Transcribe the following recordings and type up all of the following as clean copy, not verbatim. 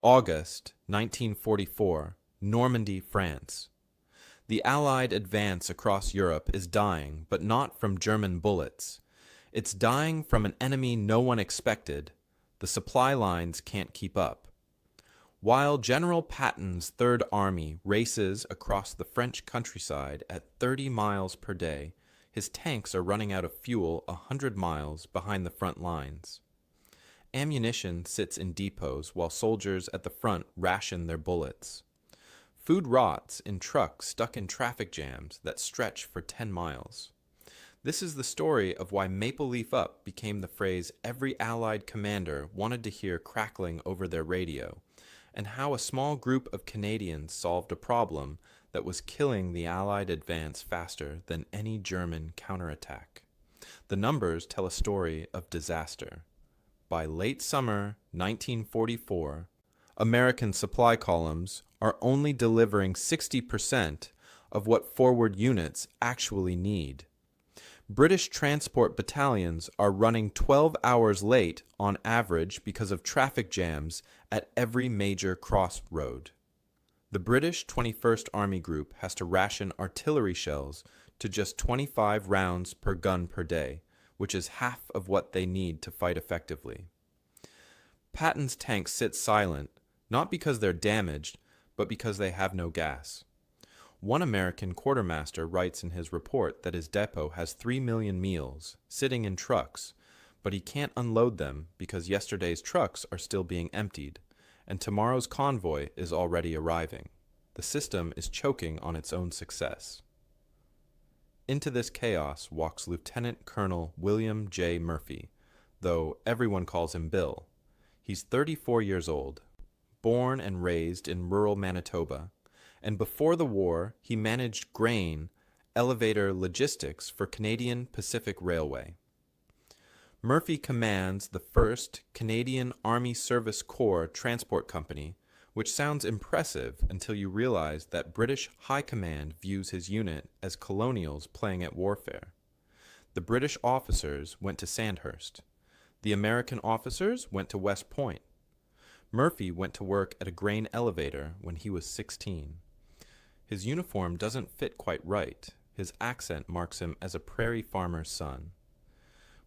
August 1944, Normandy, France. The Allied advance across Europe is dying, but not from German bullets. It's dying from an enemy no one expected. The supply lines can't keep up. While General Patton's Third Army races across the French countryside at 30 miles per day, his tanks are running out of fuel 100 miles behind the front lines. Ammunition sits in depots while soldiers at the front ration their bullets. Food rots in trucks stuck in traffic jams that stretch for 10 miles. This is the story of why Maple Leaf Up became the phrase every Allied commander wanted to hear crackling over their radio, and how a small group of Canadians solved a problem that was killing the Allied advance faster than any German counterattack. The numbers tell a story of disaster. By late summer 1944, American supply columns are only delivering 60% of what forward units actually need. British transport battalions are running 12 hours late on average because of traffic jams at every major crossroad. The British 21st Army Group has to ration artillery shells to just 25 rounds per gun per day, which is half of what they need to fight effectively. Patton's tanks sit silent, not because they're damaged, but because they have no gas. One American quartermaster writes in his report that his depot has 3 million meals sitting in trucks, but he can't unload them because yesterday's trucks are still being emptied, and tomorrow's convoy is already arriving. The system is choking on its own success. Into this chaos walks Lieutenant Colonel William J. Murphy, though everyone calls him Bill. He's 34 years old, born and raised in rural Manitoba, and before the war he managed grain elevator logistics for Canadian Pacific Railway. Murphy commands the 1st Canadian Army Service Corps Transport Company, which sounds impressive until you realize that British High Command views his unit as colonials playing at warfare. The British officers went to Sandhurst. The American officers went to West Point. Murphy went to work at a grain elevator when he was 16. His uniform doesn't fit quite right. His accent marks him as a prairie farmer's son.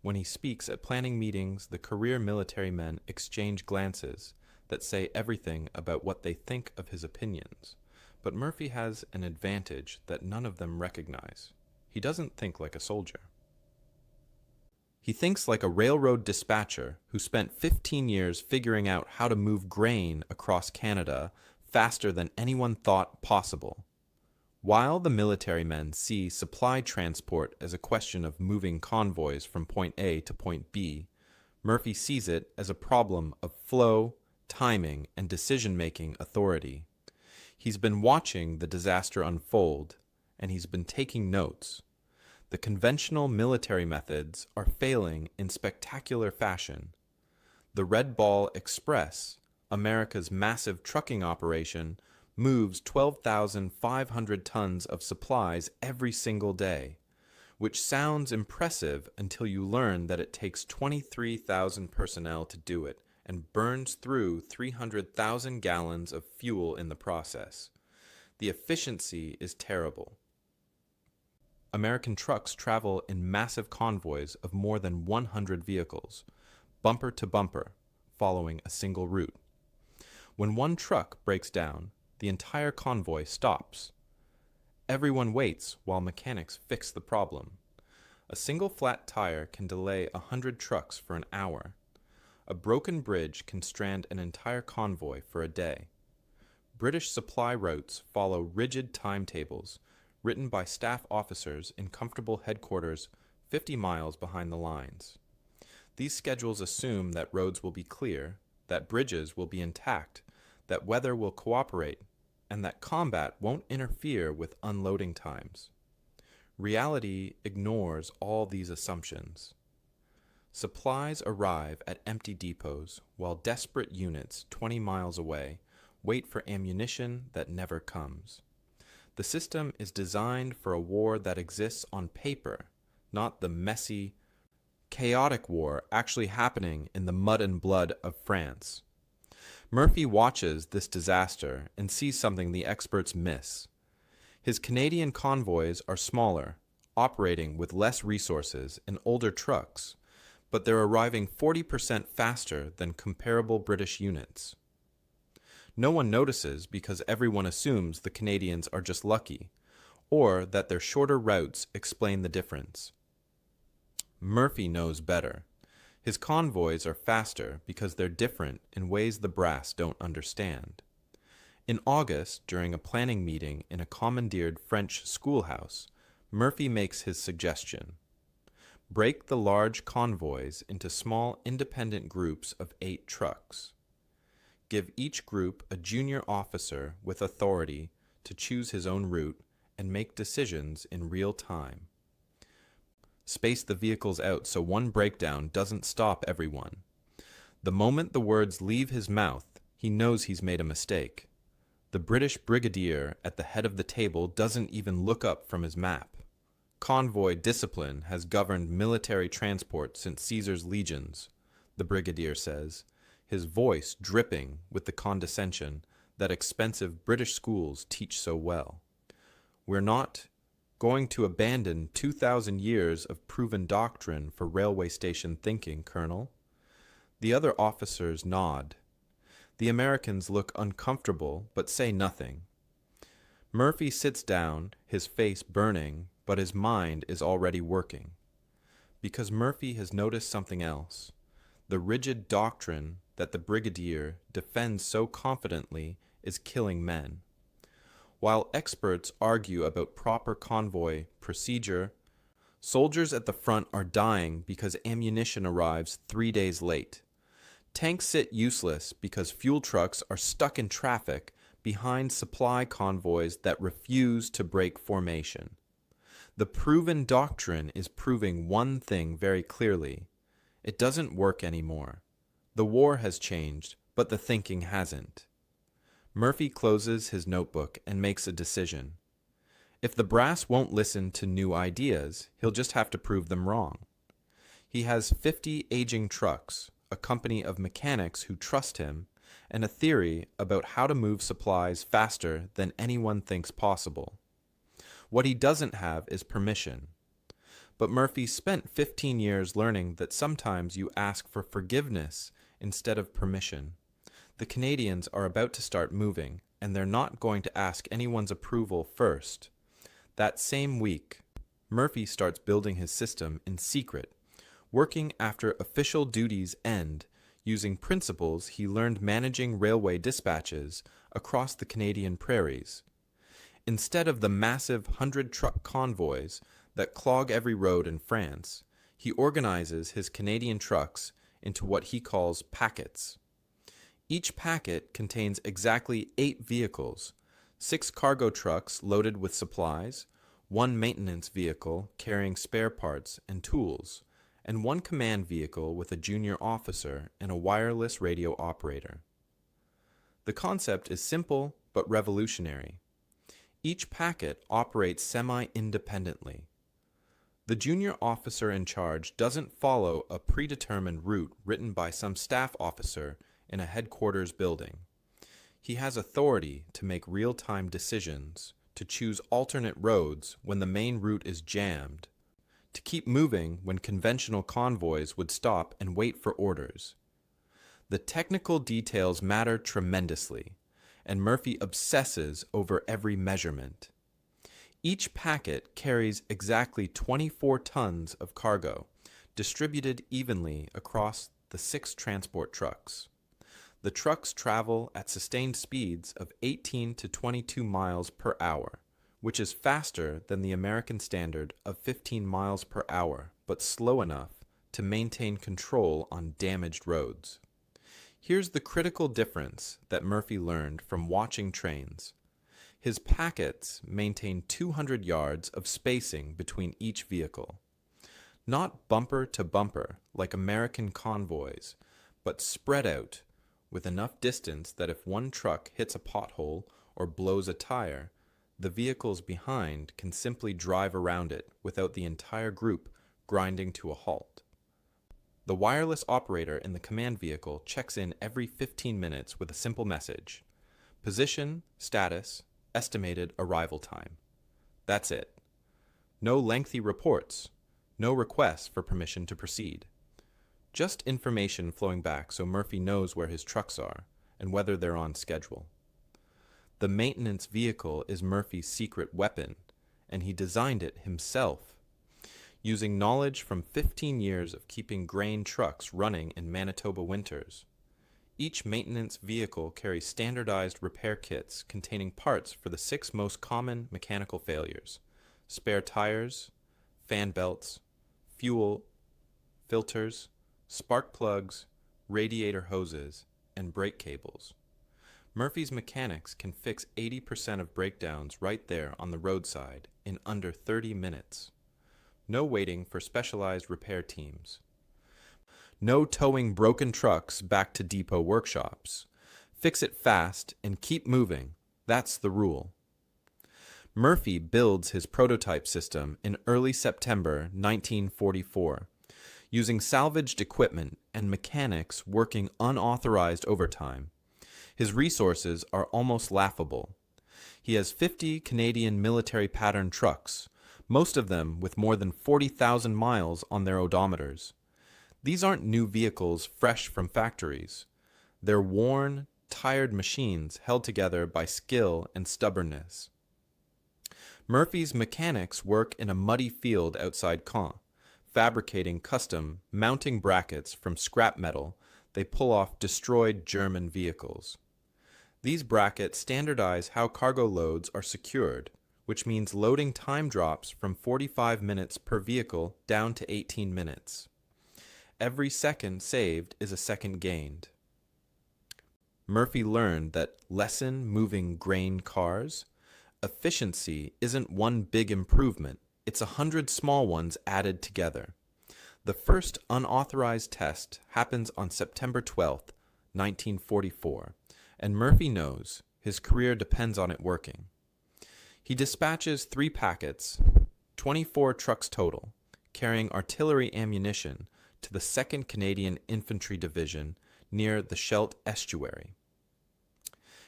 When he speaks at planning meetings, the career military men exchange glances that say everything about what they think of his opinions. But Murphy has an advantage that none of them recognize. He doesn't think like a soldier. He thinks like a railroad dispatcher who spent 15 years figuring out how to move grain across Canada faster than anyone thought possible. While the military men see supply transport as a question of moving convoys from point A to point B, Murphy sees it as a problem of flow, timing, and decision-making authority. He's been watching the disaster unfold, and he's been taking notes. The conventional military methods are failing in spectacular fashion. The Red Ball Express, America's massive trucking operation, moves 12,500 tons of supplies every single day, which sounds impressive until you learn that it takes 23,000 personnel to do it and burns through 300,000 gallons of fuel in the process. The efficiency is terrible. American trucks travel in massive convoys of more than 100 vehicles, bumper to bumper, following a single route. When one truck breaks down, the entire convoy stops. Everyone waits while mechanics fix the problem. A single flat tire can delay 100 trucks for an hour. A broken bridge can strand an entire convoy for a day. British supply routes follow rigid timetables written by staff officers in comfortable headquarters 50 miles behind the lines. These schedules assume that roads will be clear, that bridges will be intact, that weather will cooperate, and that combat won't interfere with unloading times. Reality ignores all these assumptions. Supplies arrive at empty depots while desperate units 20 miles away wait for ammunition that never comes. The system is designed for a war that exists on paper, not the messy, chaotic war actually happening in the mud and blood of France. Murphy watches this disaster and sees something the experts miss. His Canadian convoys are smaller, operating with less resources and older trucks, but they're arriving 40% faster than comparable British units. No one notices because everyone assumes the Canadians are just lucky, or that their shorter routes explain the difference. Murphy knows better. His convoys are faster because they're different in ways the brass don't understand. In August, during a planning meeting in a commandeered French schoolhouse, Murphy makes his suggestion. Break the large convoys into small independent groups of 8 trucks. Give each group a junior officer with authority to choose his own route and make decisions in real time. Space the vehicles out so one breakdown doesn't stop everyone. The moment the words leave his mouth, he knows he's made a mistake. The British brigadier at the head of the table doesn't even look up from his map. Convoy discipline has governed military transport since Caesar's legions, the brigadier says, his voice dripping with the condescension that expensive British schools teach so well. We're not going to abandon 2,000 years of proven doctrine for railway station thinking, Colonel. The other officers nod. The Americans look uncomfortable but say nothing. Murphy sits down, his face burning, but his mind is already working. Because Murphy has noticed something else. The rigid doctrine that the brigadier defends so confidently is killing men. While experts argue about proper convoy procedure, soldiers at the front are dying because ammunition arrives 3 days late. Tanks sit useless because fuel trucks are stuck in traffic behind supply convoys that refuse to break formation. The proven doctrine is proving one thing very clearly. It doesn't work anymore. The war has changed, but the thinking hasn't. Murphy closes his notebook and makes a decision. If the brass won't listen to new ideas, he'll just have to prove them wrong. He has 50 aging trucks, a company of mechanics who trust him, and a theory about how to move supplies faster than anyone thinks possible. What he doesn't have is permission. But Murphy spent 15 years learning that sometimes you ask for forgiveness instead of permission. The Canadians are about to start moving, and they're not going to ask anyone's approval first. That same week, Murphy starts building his system in secret, working after official duties end, using principles he learned managing railway dispatches across the Canadian prairies. Instead of the massive 100-truck convoys that clog every road in France, he organizes his Canadian trucks into what he calls packets. Each packet contains exactly 8 vehicles, 6 cargo trucks loaded with supplies, 1 maintenance vehicle carrying spare parts and tools, and 1 command vehicle with a junior officer and a wireless radio operator. The concept is simple but revolutionary. Each packet operates semi-independently. The junior officer in charge doesn't follow a predetermined route written by some staff officer in a headquarters building. He has authority to make real-time decisions, to choose alternate roads when the main route is jammed, to keep moving when conventional convoys would stop and wait for orders. The technical details matter tremendously, and Murphy obsesses over every measurement. Each packet carries exactly 24 tons of cargo, distributed evenly across the 6 transport trucks. The trucks travel at sustained speeds of 18 to 22 miles per hour, which is faster than the American standard of 15 miles per hour, but slow enough to maintain control on damaged roads. Here's the critical difference that Murphy learned from watching trains. His packets maintain 200 yards of spacing between each vehicle. Not bumper to bumper like American convoys, but spread out with enough distance that if one truck hits a pothole or blows a tire, the vehicles behind can simply drive around it without the entire group grinding to a halt. The wireless operator in the command vehicle checks in every 15 minutes with a simple message: position, status, estimated arrival time. That's it. No lengthy reports, no requests for permission to proceed. Just information flowing back so Murphy knows where his trucks are and whether they're on schedule. The maintenance vehicle is Murphy's secret weapon, and he designed it himself, using knowledge from 15 years of keeping grain trucks running in Manitoba winters. Each maintenance vehicle carries standardized repair kits containing parts for the 6 most common mechanical failures: spare tires, fan belts, fuel, filters, spark plugs, radiator hoses, and brake cables. Murphy's mechanics can fix 80% of breakdowns right there on the roadside in under 30 minutes. No waiting for specialized repair teams. No towing broken trucks back to depot workshops. Fix it fast and keep moving. That's the rule. Murphy builds his prototype system in early September 1944, using salvaged equipment and mechanics working unauthorized overtime. His resources are almost laughable. He has 50 Canadian military pattern trucks, most of them with more than 40,000 miles on their odometers. These aren't new vehicles fresh from factories. They're worn, tired machines held together by skill and stubbornness. Murphy's mechanics work in a muddy field outside Caen, fabricating custom mounting brackets from scrap metal they pull off destroyed German vehicles. These brackets standardize how cargo loads are secured, which means loading time drops from 45 minutes per vehicle down to 18 minutes. Every second saved is a second gained. Murphy learned that lesson moving grain cars, efficiency isn't one big improvement, it's 100 small ones added together. The first unauthorized test happens on September 12, 1944, and Murphy knows his career depends on it working. He dispatches 3 packets, 24 trucks total, carrying artillery ammunition to the 2nd Canadian Infantry Division near the Scheldt Estuary.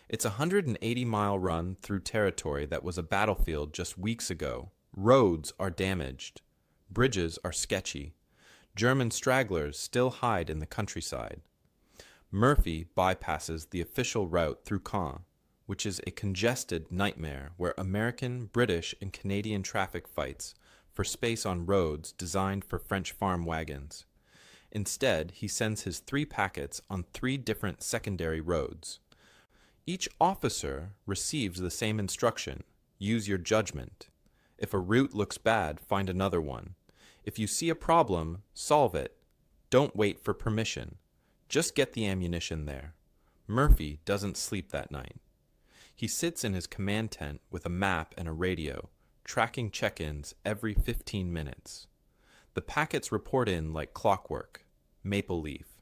It's a 180-mile run through territory that was a battlefield just weeks ago. Roads are damaged. Bridges are sketchy. German stragglers still hide in the countryside. Murphy bypasses the official route through Caen, which is a congested nightmare where American, British, and Canadian traffic fights for space on roads designed for French farm wagons. Instead, he sends his 3 packets on 3 different secondary roads. Each officer receives the same instruction: use your judgment. If a route looks bad, find another one. If you see a problem, solve it. Don't wait for permission. Just get the ammunition there. Murphy doesn't sleep that night. He sits in his command tent with a map and a radio, tracking check-ins every 15 minutes. The packets report in like clockwork. Maple Leaf.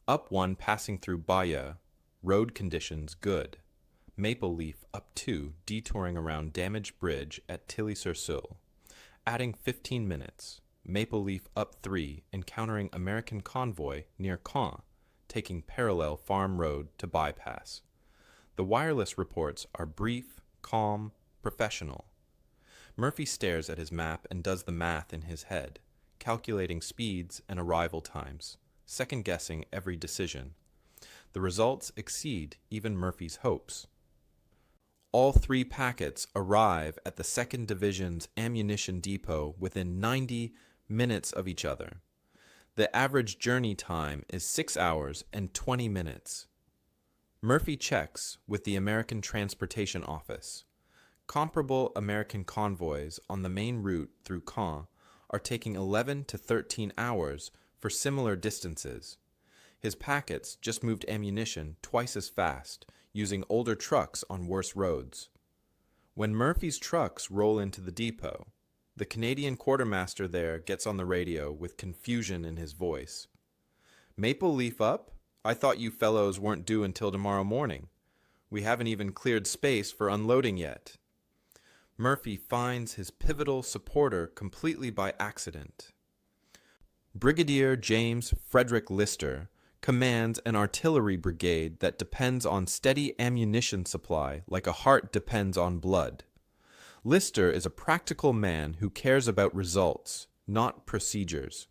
Up 1 passing through Bayeux, road conditions good. Maple Leaf up 2 detouring around damaged bridge at Tilly-sur-Seulles. Adding 15 minutes. Maple Leaf up 3 encountering American convoy near Caen, taking parallel farm road to bypass. The wireless reports are brief, calm, professional. Murphy stares at his map and does the math in his head, calculating speeds and arrival times, second-guessing every decision. The results exceed even Murphy's hopes. All 3 packets arrive at the 2nd Division's ammunition depot within 90 minutes of each other. The average journey time is 6 hours and 20 minutes. Murphy checks with the American Transportation Office. Comparable American convoys on the main route through Caen are taking 11 to 13 hours for similar distances. His packets just moved ammunition twice as fast, using older trucks on worse roads. When Murphy's trucks roll into the depot, the Canadian quartermaster there gets on the radio with confusion in his voice. "Maple Leaf up? I thought you fellows weren't due until tomorrow morning. We haven't even cleared space for unloading yet." Murphy finds his pivotal supporter completely by accident. Brigadier James Frederick Lister commands an artillery brigade that depends on steady ammunition supply like a heart depends on blood. Lister is a practical man who cares about results, not procedures.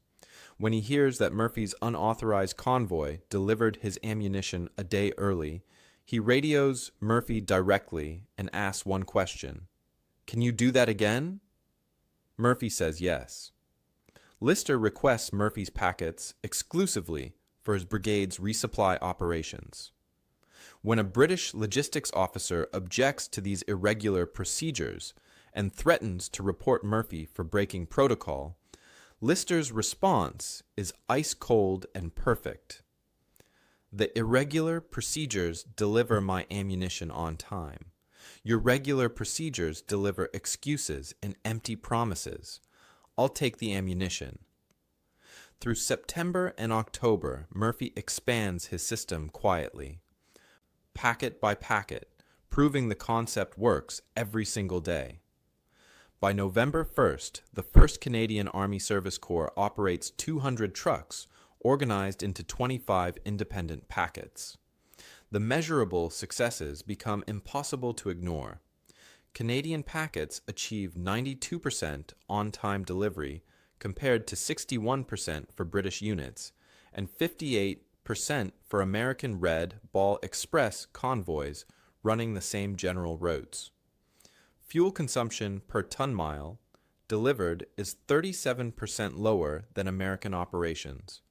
When he hears that Murphy's unauthorized convoy delivered his ammunition a day early, he radios Murphy directly and asks one question: "Can you do that again?" Murphy says yes. Lister requests Murphy's packets exclusively for his brigade's resupply operations. When a British logistics officer objects to these irregular procedures and threatens to report Murphy for breaking protocol, Lister's response is ice-cold and perfect. "The irregular procedures deliver my ammunition on time. Your regular procedures deliver excuses and empty promises. I'll take the ammunition." Through September and October, Murphy expands his system quietly, packet by packet, proving the concept works every single day. By November 1st, the 1st Canadian Army Service Corps operates 200 trucks organized into 25 independent packets. The measurable successes become impossible to ignore. Canadian packets achieve 92% on-time delivery compared to 61% for British units and 58% for American Red Ball Express convoys running the same general routes. Fuel consumption per ton-mile delivered is 37% lower than American operations.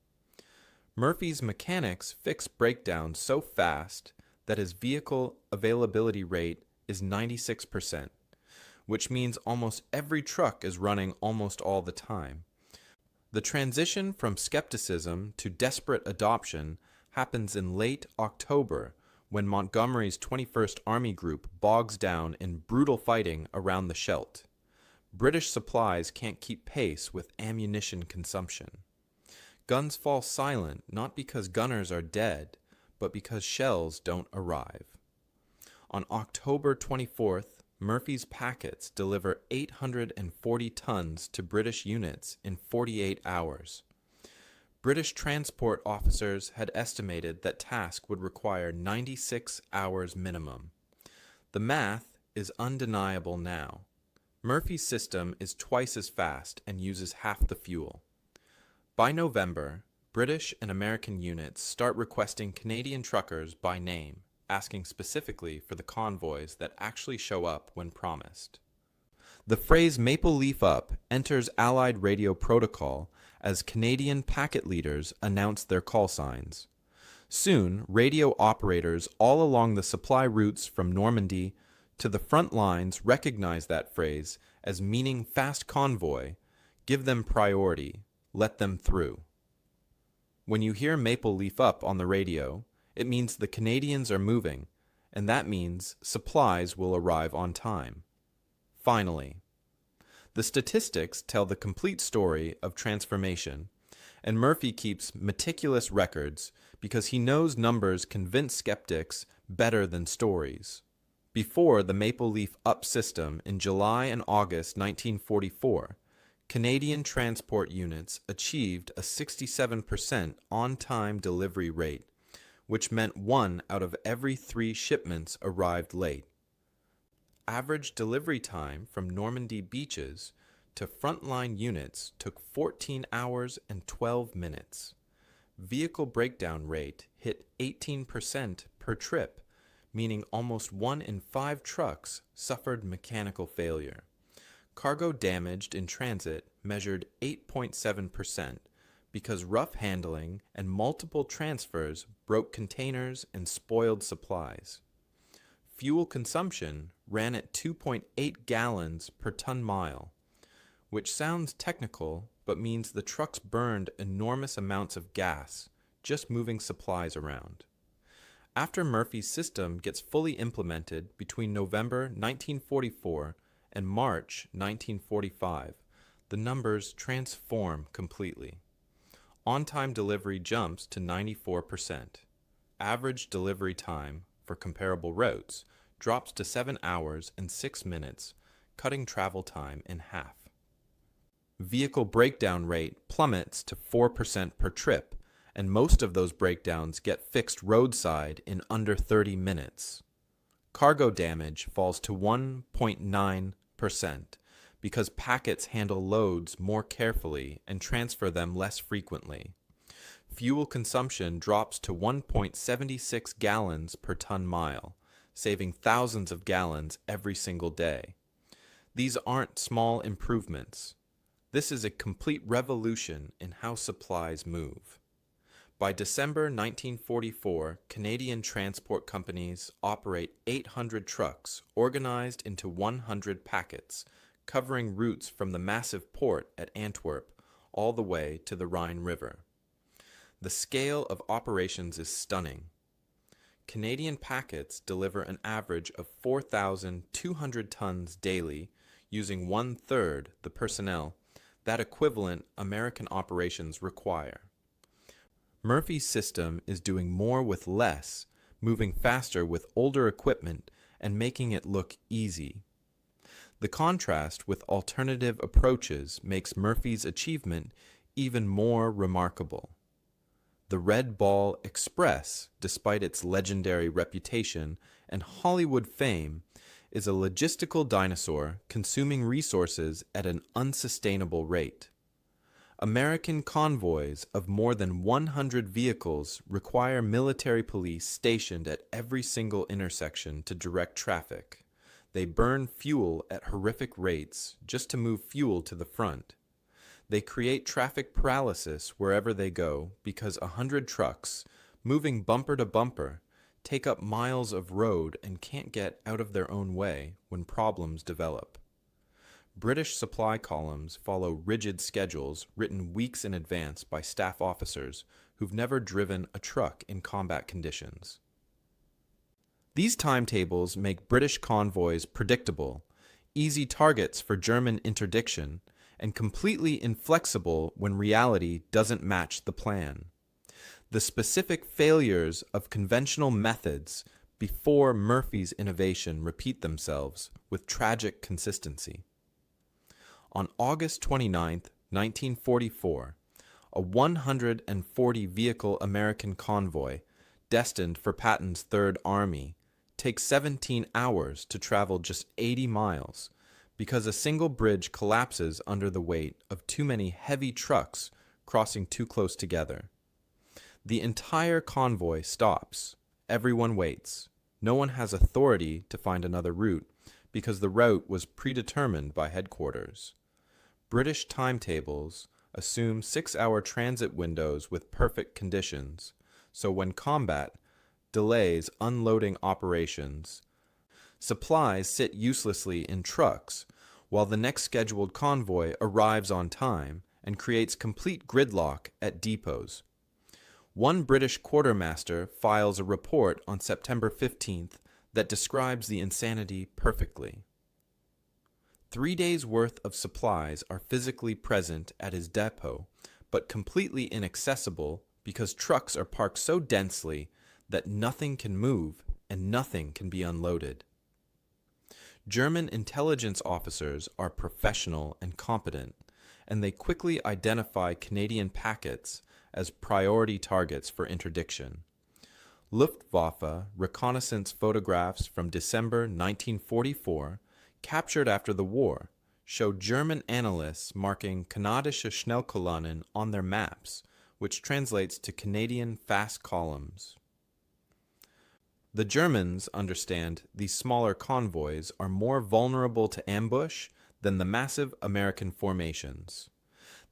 Murphy's mechanics fix breakdowns so fast that his vehicle availability rate is 96%, which means almost every truck is running almost all the time. The transition from skepticism to desperate adoption happens in late October when Montgomery's 21st Army Group bogs down in brutal fighting around the Scheldt. British supplies can't keep pace with ammunition consumption. Guns fall silent not because gunners are dead, but because shells don't arrive. On October 24th, Murphy's packets deliver 840 tons to British units in 48 hours. British transport officers had estimated that task would require 96 hours minimum. The math is undeniable now. Murphy's system is twice as fast and uses half the fuel. By November, British and American units start requesting Canadian truckers by name, asking specifically for the convoys that actually show up when promised. The phrase "Maple Leaf Up" enters Allied radio protocol as Canadian packet leaders announce their call signs. Soon, radio operators all along the supply routes from Normandy to the front lines recognize that phrase as meaning fast convoy, give them priority, let them through. When you hear "Maple Leaf Up" on the radio, it means the Canadians are moving, and that means supplies will arrive on time. Finally, the statistics tell the complete story of transformation, and Murphy keeps meticulous records because he knows numbers convince skeptics better than stories. Before the Maple Leaf Up system in July and August 1944, Canadian transport units achieved a 67% on-time delivery rate, which meant 1 out of every 3 shipments arrived late. Average delivery time from Normandy beaches to frontline units took 14 hours and 12 minutes. Vehicle breakdown rate hit 18% per trip, meaning almost 1 in 5 trucks suffered mechanical failure. Cargo damaged in transit measured 8.7% because rough handling and multiple transfers broke containers and spoiled supplies. Fuel consumption ran at 2.8 gallons per ton-mile, which sounds technical but means the trucks burned enormous amounts of gas just moving supplies around. After Murphy's system gets fully implemented between November 1944 and March 1945, the numbers transform completely. On-time delivery jumps to 94%. Average delivery time for comparable routes drops to 7 hours and 6 minutes, cutting travel time in half. vehicle breakdown rate plummets to 4% per trip, and most of those breakdowns get fixed roadside in under 30 minutes. Cargo damage falls to 1.9% because packets handle loads more carefully and transfer them less frequently. Fuel consumption drops to 1.76 gallons per ton-mile, saving thousands of gallons every single day. These aren't small improvements. This is a complete revolution in how supplies move. By December 1944, Canadian transport companies operate 800 trucks organized into 100 packets, covering routes from the massive port at Antwerp all the way to the Rhine River. The scale of operations is stunning. Canadian packets deliver an average of 4,200 tons daily, using one-third the personnel that equivalent American operations require. Murphy's system is doing more with less, moving faster with older equipment, and making it look easy. The contrast with alternative approaches makes Murphy's achievement even more remarkable. The Red Ball Express, despite its legendary reputation and Hollywood fame, is a logistical dinosaur consuming resources at an unsustainable rate. American convoys of more than 100 vehicles require military police stationed at every single intersection to direct traffic. They burn fuel at horrific rates just to move fuel to the front. They create traffic paralysis wherever they go because 100 trucks, moving bumper to bumper, take up miles of road and can't get out of their own way when problems develop. British supply columns follow rigid schedules written weeks in advance by staff officers who've never driven a truck in combat conditions. These timetables make British convoys predictable, easy targets for German interdiction, and completely inflexible when reality doesn't match the plan. The specific failures of conventional methods before Murphy's innovation repeat themselves with tragic consistency. On August 29, 1944, a 140-vehicle American convoy, destined for Patton's Third Army, takes 17 hours to travel just 80 miles because a single bridge collapses under the weight of too many heavy trucks crossing too close together. The entire convoy stops. Everyone waits. No one has authority to find another route because the route was predetermined by headquarters. British timetables assume 6-hour transit windows with perfect conditions, so when combat delays unloading operations, supplies sit uselessly in trucks while the next scheduled convoy arrives on time and creates complete gridlock at depots. One British quartermaster files a report on September 15th that describes the insanity perfectly. 3 days' worth of supplies are physically present at his depot, but completely inaccessible because trucks are parked so densely that nothing can move and nothing can be unloaded. German intelligence officers are professional and competent, and they quickly identify Canadian packets as priority targets for interdiction. Luftwaffe reconnaissance photographs from December 1944, captured after the war, showed German analysts marking Kanadische Schnellkolonnen on their maps, which translates to Canadian fast columns. The Germans understand these smaller convoys are more vulnerable to ambush than the massive American formations.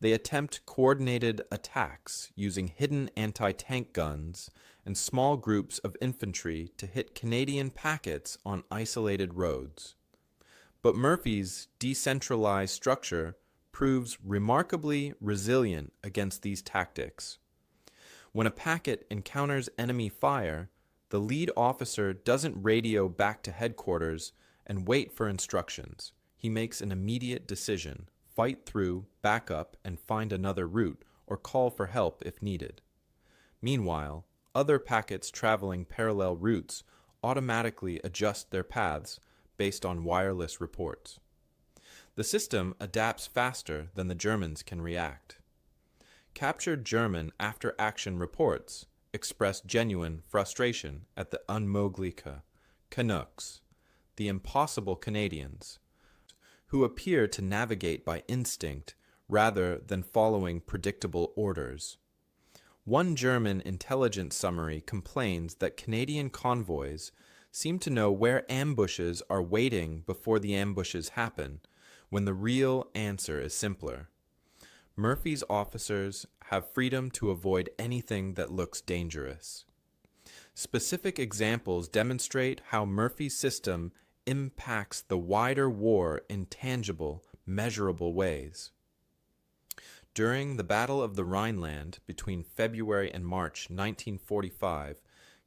They attempt coordinated attacks using hidden anti-tank guns and small groups of infantry to hit Canadian packets on isolated roads. But Murphy's decentralized structure proves remarkably resilient against these tactics. When a packet encounters enemy fire, the lead officer doesn't radio back to headquarters and wait for instructions. He makes an immediate decision: fight through, back up, and find another route, or call for help if needed. Meanwhile, other packets traveling parallel routes automatically adjust their paths based on wireless reports. The system adapts faster than the Germans can react. Captured German after-action reports express genuine frustration at the unmögliche Canucks, the impossible Canadians, who appear to navigate by instinct rather than following predictable orders. One German intelligence summary complains that Canadian convoys seem to know where ambushes are waiting before the ambushes happen, when the real answer is simpler. Murphy's officers have freedom to avoid anything that looks dangerous. Specific examples demonstrate how Murphy's system impacts the wider war in tangible, measurable ways. During the Battle of the Rhineland between February and March 1945,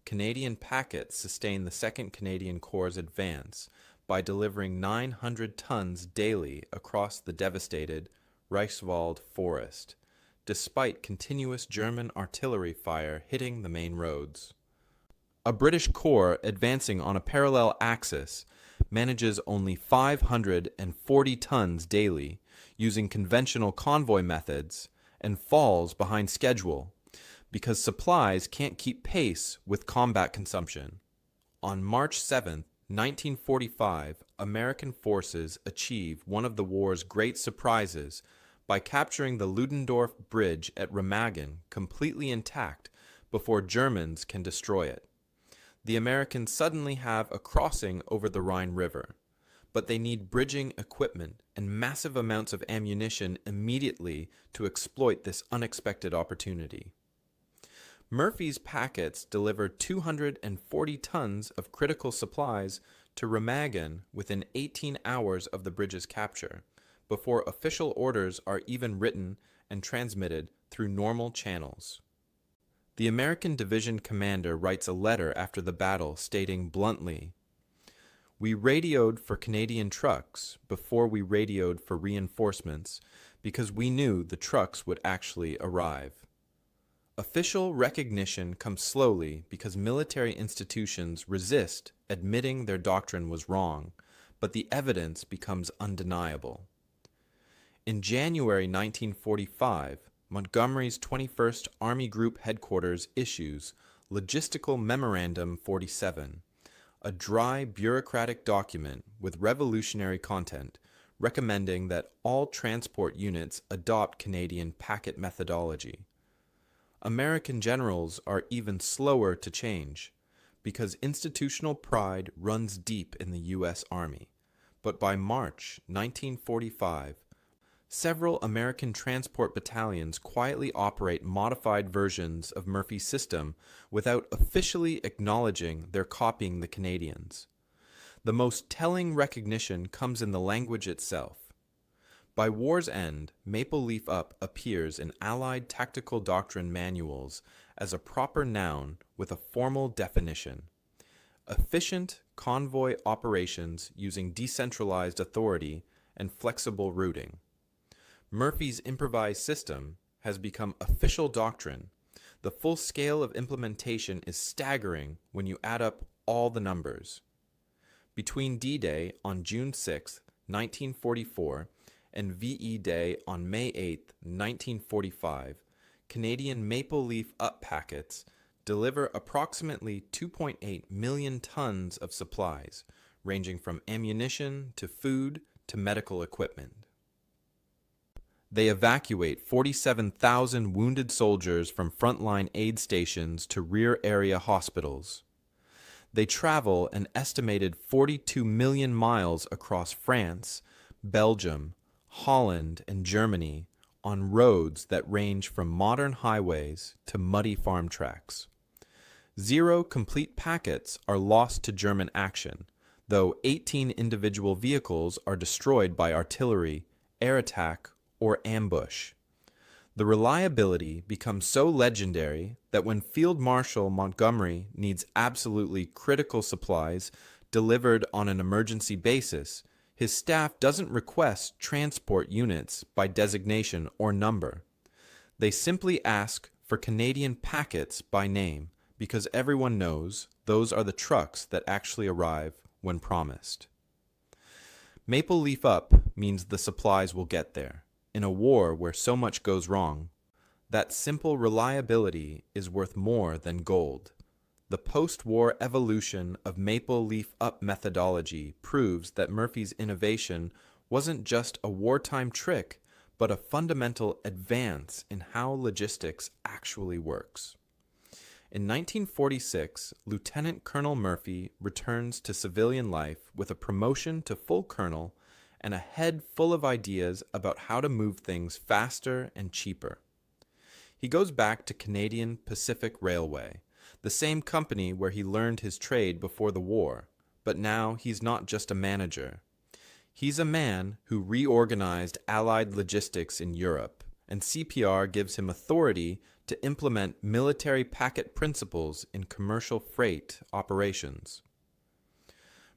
Canadian packets sustained the 2nd Canadian Corps' advance by delivering 900 tons daily across the devastated Reichswald forest, despite continuous German artillery fire hitting the main roads. A British corps advancing on a parallel axis manages only 540 tons daily using conventional convoy methods and falls behind schedule because supplies can't keep pace with combat consumption. On March 7, 1945, American forces achieve one of the war's great surprises by capturing the Ludendorff Bridge at Remagen completely intact before Germans can destroy it. The Americans suddenly have a crossing over the Rhine River, but they need bridging equipment and massive amounts of ammunition immediately to exploit this unexpected opportunity. Murphy's packets delivered 240 tons of critical supplies to Remagen within 18 hours of the bridge's capture, before official orders are even written and transmitted through normal channels. The American division commander writes a letter after the battle stating bluntly, "We radioed for Canadian trucks before we radioed for reinforcements because we knew the trucks would actually arrive." Official recognition comes slowly because military institutions resist admitting their doctrine was wrong, but the evidence becomes undeniable. In January 1945, Montgomery's 21st Army Group Headquarters issues Logistical Memorandum 47, a dry bureaucratic document with revolutionary content recommending that all transport units adopt Canadian packet methodology. American generals are even slower to change because institutional pride runs deep in the U.S. Army. But by March 1945, several American transport battalions quietly operate modified versions of Murphy's system without officially acknowledging they're copying the Canadians. The most telling recognition comes in the language itself. By war's end, Maple Leaf Up appears in Allied tactical doctrine manuals as a proper noun with a formal definition. Efficient convoy operations using decentralized authority and flexible routing. Murphy's improvised system has become official doctrine. The full scale of implementation is staggering when you add up all the numbers. Between D-Day on June 6, 1944, and VE Day on May 8, 1945, Canadian Maple Leaf Up packets deliver approximately 2.8 million tons of supplies, ranging from ammunition to food to medical equipment. They evacuate 47,000 wounded soldiers from frontline aid stations to rear area hospitals. They travel an estimated 42 million miles across France, Belgium, Holland, and Germany on roads that range from modern highways to muddy farm tracks. 0 complete packets are lost to German action, though 18 individual vehicles are destroyed by artillery, air attack, or ambush. The reliability becomes so legendary that when Field Marshal Montgomery needs absolutely critical supplies delivered on an emergency basis, his staff doesn't request transport units by designation or number. They simply ask for Canadian packets by name because everyone knows those are the trucks that actually arrive when promised. Maple leaf up means the supplies will get there. In a war where so much goes wrong, that simple reliability is worth more than gold. The post-war evolution of maple leaf up methodology proves that Murphy's innovation wasn't just a wartime trick, but a fundamental advance in how logistics actually works. In 1946, Lieutenant Colonel Murphy returns to civilian life with a promotion to full colonel and a head full of ideas about how to move things faster and cheaper. He goes back to Canadian Pacific Railway, the same company where he learned his trade before the war, but now he's not just a manager. He's a man who reorganized Allied logistics in Europe, and CPR gives him authority to implement military packet principles in commercial freight operations.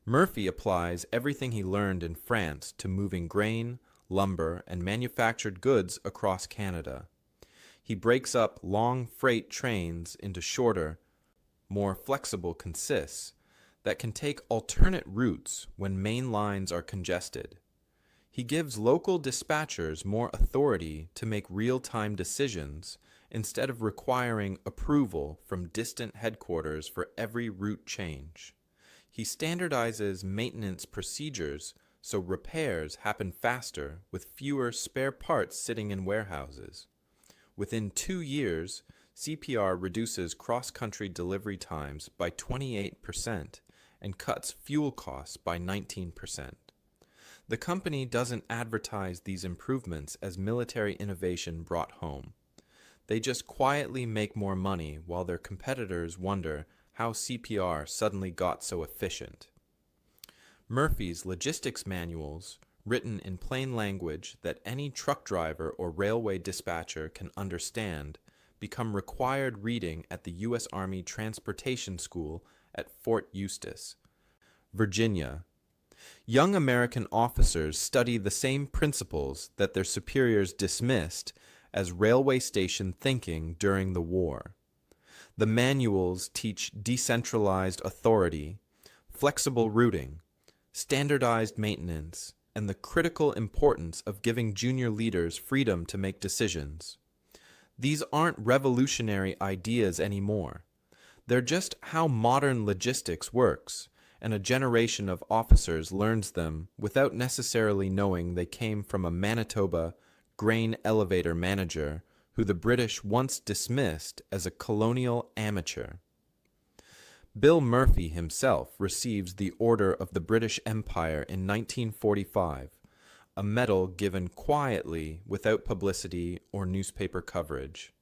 Murphy applies everything he learned in France to moving grain, lumber, and manufactured goods across Canada. He breaks up long freight trains into shorter, more flexible consists that can take alternate routes when main lines are congested. He gives local dispatchers more authority to make real-time decisions instead of requiring approval from distant headquarters for every route change. He standardizes maintenance procedures so repairs happen faster with fewer spare parts sitting in warehouses. Within 2 years, CPR reduces cross-country delivery times by 28% and cuts fuel costs by 19%. The company doesn't advertise these improvements as military innovation brought home. They just quietly make more money while their competitors wonder how CPR suddenly got so efficient. Murphy's logistics manuals, written in plain language that any truck driver or railway dispatcher can understand, become required reading at the U.S. Army Transportation School at Fort Eustis, Virginia. Young American officers study the same principles that their superiors dismissed as railway station thinking during the war. The manuals teach decentralized authority, flexible routing, standardized maintenance, and the critical importance of giving junior leaders freedom to make decisions. These aren't revolutionary ideas anymore. They're just how modern logistics works, and a generation of officers learns them without necessarily knowing they came from a Manitoba grain elevator manager who the British once dismissed as a colonial amateur. Bill Murphy himself receives the Order of the British Empire in 1945, a medal given quietly without publicity or newspaper coverage.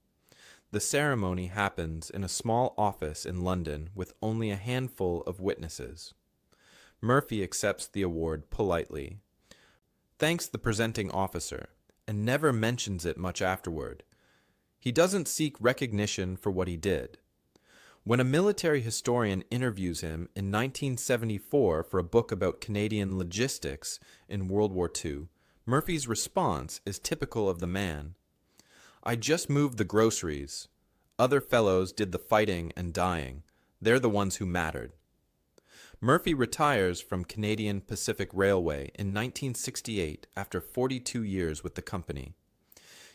The ceremony happens in a small office in London with only a handful of witnesses. Murphy accepts the award politely, thanks the presenting officer, and never mentions it much afterward. He doesn't seek recognition for what he did. When a military historian interviews him in 1974 for a book about Canadian logistics in World War II, Murphy's response is typical of the man. "I just moved the groceries. Other fellows did the fighting and dying. They're the ones who mattered." Murphy retires from Canadian Pacific Railway in 1968 after 42 years with the company.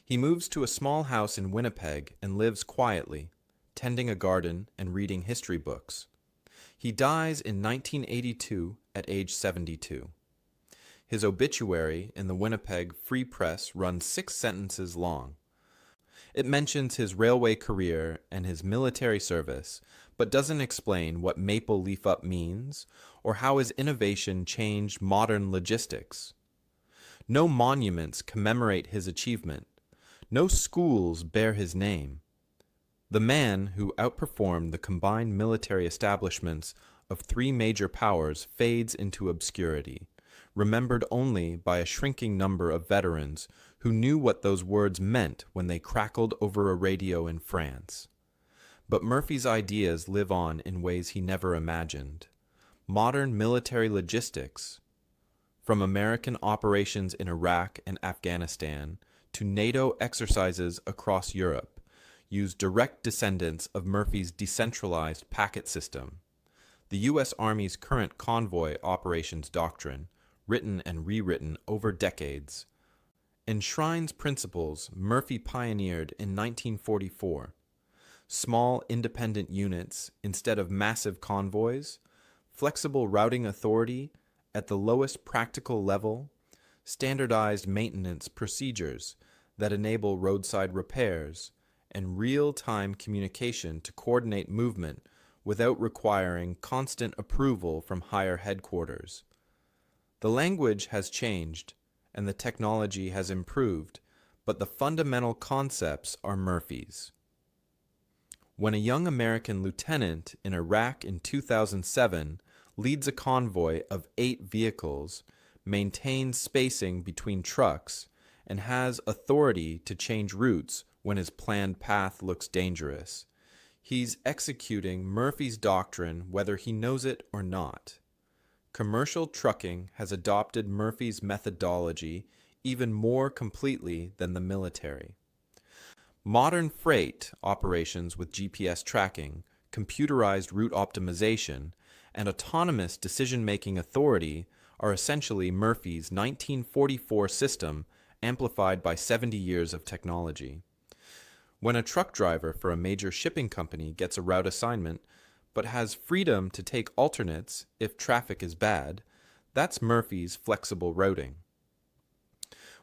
He moves to a small house in Winnipeg and lives quietly, tending a garden and reading history books. He dies in 1982 at age 72. His obituary in the Winnipeg Free Press runs 6 sentences long. It mentions his railway career and his military service, but doesn't explain what maple leaf up means or how his innovation changed modern logistics. No monuments commemorate his achievement. No schools bear his name. The man who outperformed the combined military establishments of 3 major powers fades into obscurity, remembered only by a shrinking number of veterans who knew what those words meant when they crackled over a radio in France. But Murphy's ideas live on in ways he never imagined. Modern military logistics, from American operations in Iraq and Afghanistan to NATO exercises across Europe, use direct descendants of Murphy's decentralized packet system. The U.S. Army's current convoy operations doctrine, written and rewritten over decades, enshrines principles Murphy pioneered in 1944. Small independent units instead of massive convoys, flexible routing authority at the lowest practical level, standardized maintenance procedures that enable roadside repairs, and real-time communication to coordinate movement without requiring constant approval from higher headquarters. The language has changed and the technology has improved, but the fundamental concepts are Murphy's. When a young American lieutenant in Iraq in 2007 leads a convoy of 8 vehicles, maintains spacing between trucks, and has authority to change routes when his planned path looks dangerous, he's executing Murphy's doctrine whether he knows it or not. Commercial trucking has adopted Murphy's methodology even more completely than the military. Modern freight operations with GPS tracking, computerized route optimization, and autonomous decision-making authority are essentially Murphy's 1944 system amplified by 70 years of technology. When a truck driver for a major shipping company gets a route assignment but has freedom to take alternates if traffic is bad, that's Murphy's flexible routing.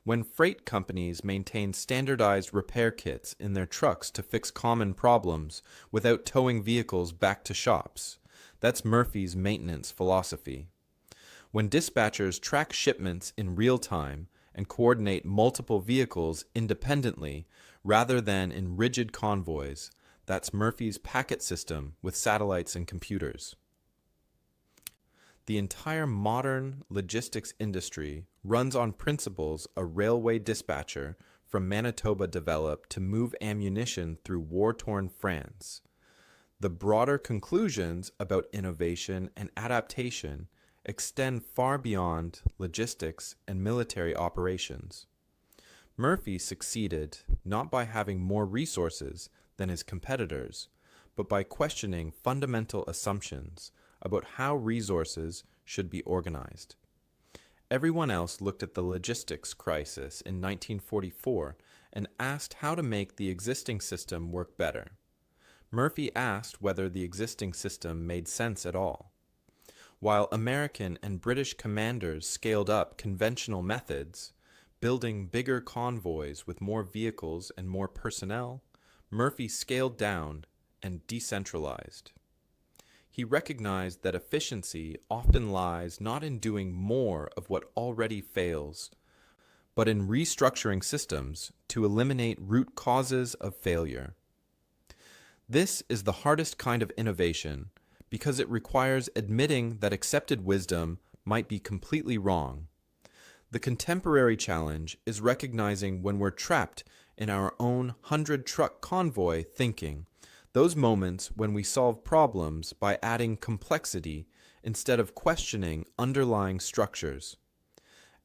When freight companies maintain standardized repair kits in their trucks to fix common problems without towing vehicles back to shops, that's Murphy's maintenance philosophy. When dispatchers track shipments in real time and coordinate multiple vehicles independently rather than in rigid convoys, that's Murphy's packet system with satellites and computers. The entire modern logistics industry runs on principles a railway dispatcher from Manitoba developed to move ammunition through war-torn France. The broader conclusions about innovation and adaptation extend far beyond logistics and military operations. Murphy succeeded not by having more resources than his competitors, but by questioning fundamental assumptions about how resources should be organized. Everyone else looked at the logistics crisis in 1944 and asked how to make the existing system work better. Murphy asked whether the existing system made sense at all. While American and British commanders scaled up conventional methods, building bigger convoys with more vehicles and more personnel, Murphy scaled down and decentralized. He recognized that efficiency often lies not in doing more of what already fails, but in restructuring systems to eliminate root causes of failure. This is the hardest kind of innovation because it requires admitting that accepted wisdom might be completely wrong. The contemporary challenge is recognizing when we're trapped in our own 100-truck convoy thinking, those moments when we solve problems by adding complexity instead of questioning underlying structures.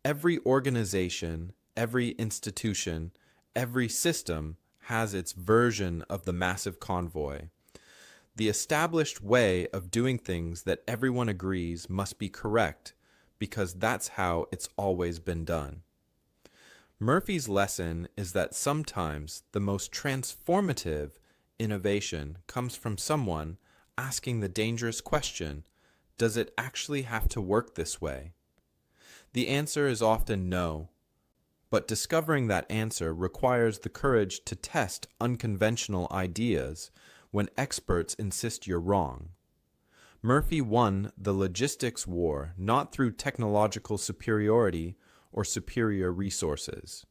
Every organization, every institution, every system has its version of the massive convoy. The established way of doing things that everyone agrees must be correct because that's how it's always been done. Murphy's lesson is that sometimes the most transformative innovation comes from someone asking the dangerous question, does it actually have to work this way? The answer is often no, but discovering that answer requires the courage to test unconventional ideas when experts insist you're wrong. Murphy won the logistics war not through technological superiority or superior resources.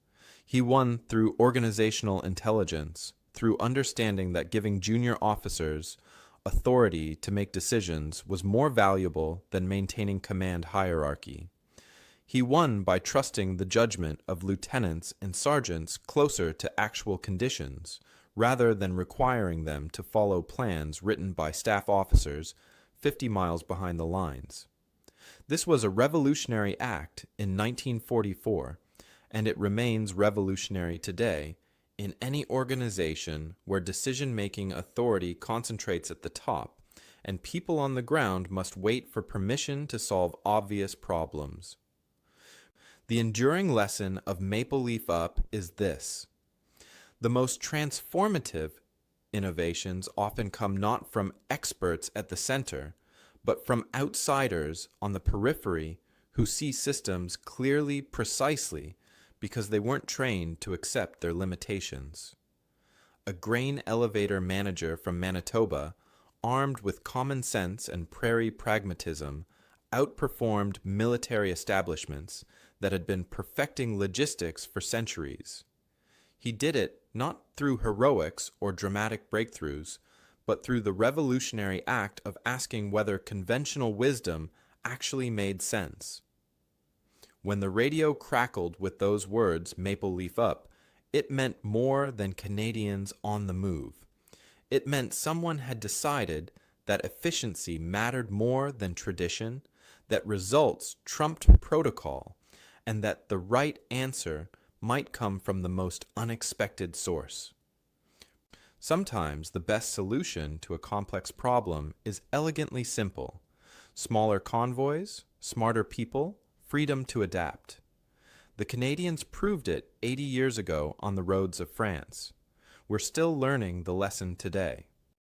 He won through organizational intelligence, through understanding that giving junior officers authority to make decisions was more valuable than maintaining command hierarchy. He won by trusting the judgment of lieutenants and sergeants closer to actual conditions, rather than requiring them to follow plans written by staff officers 50 miles behind the lines. This was a revolutionary act in 1944, and it remains revolutionary today in any organization where decision-making authority concentrates at the top, and people on the ground must wait for permission to solve obvious problems. The enduring lesson of Maple Leaf Up is this: the most transformative innovations often come not from experts at the center, but from outsiders on the periphery who see systems clearly, precisely, because they weren't trained to accept their limitations. A grain elevator manager from Manitoba, armed with common sense and prairie pragmatism, outperformed military establishments that had been perfecting logistics for centuries. He did it not through heroics or dramatic breakthroughs, but through the revolutionary act of asking whether conventional wisdom actually made sense. When the radio crackled with those words, Maple Leaf Up, it meant more than Canadians on the move. It meant someone had decided that efficiency mattered more than tradition, that results trumped protocol, and that the right answer might come from the most unexpected source. Sometimes the best solution to a complex problem is elegantly simple: smaller convoys, smarter people, freedom to adapt. The Canadians proved it 80 years ago on the roads of France. We're still learning the lesson today.